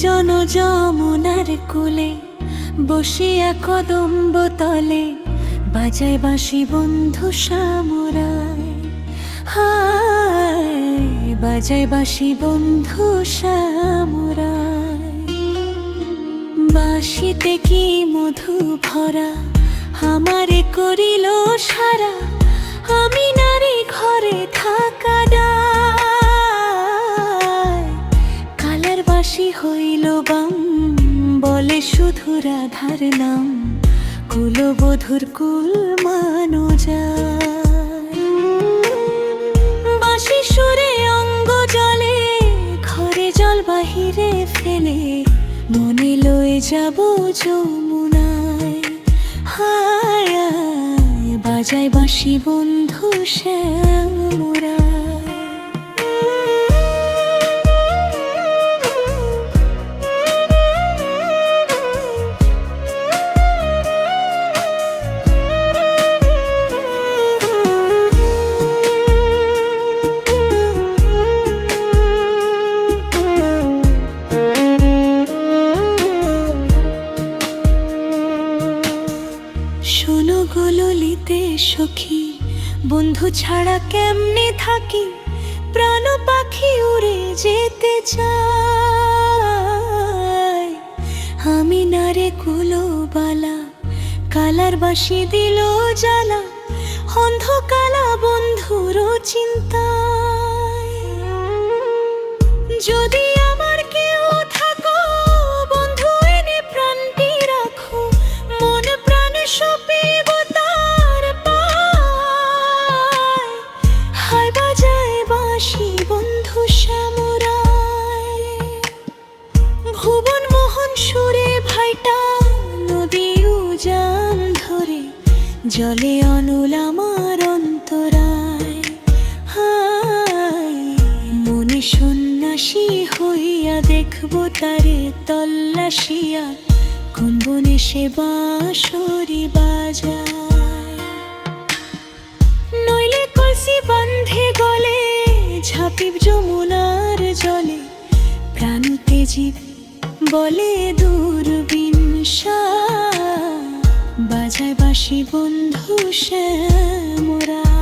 দুজন যমুনার কূলে বসিয়া কদম্ব তলে বাজায় বাঁশি বন্ধু সামুরাই। হায় বাজায় বাঁশি বন্ধু সামুরাই। বাঁশিতে কি মধু ভরা আমারে করিল সারা, আমি নারী ঘরে থাকা দায়। কালার বাঁশি হইল বাম বলে শুধু রাধার নাম, কুলবধূর কুল মানো যায়। বাঁশি সুরে অঙ্গ জলে ঘরে জল বাহিরে ফেলে মনে লয়ে যাব যমুনায়। হায় বাজায় বাঁশি বন্ধু শ্যামুরাই। শোনো গো ললিতে সখী, বন্ধু ছাড়া কেমনে থাকি, প্রাণ পাখি উড়ে যেতে চায়। আমি নারে কুলবালা, কালার বাঁশি দিল জ্বালা, অন্ধকালা বন্ধুর চিন্তায়। যদি আমার কেউ থাকো বন্ধু এনে প্রাণটি রাখো, মন প্রাণ সপিব তার পায়। হায় বাজায় বাঁশি বন্ধু সামুরাই। ভুবন মোহন সুরে ভাইটা নদী উজান ধরে, জলে অনুল আমার অন্তরায়। হায় মনে সন্ন্যাসী হইয়া দেখবো তারে তল্লাশিয়া, কোন বনে সে বাঁশরি বাজায়। নইলে কলসি বান্ধে গলে ঝাঁপিব যমুনার জলে, প্রাণ তেজিব বলে দূরবীন বাজায় বাঁশি বন্ধু শ্যামুরাই।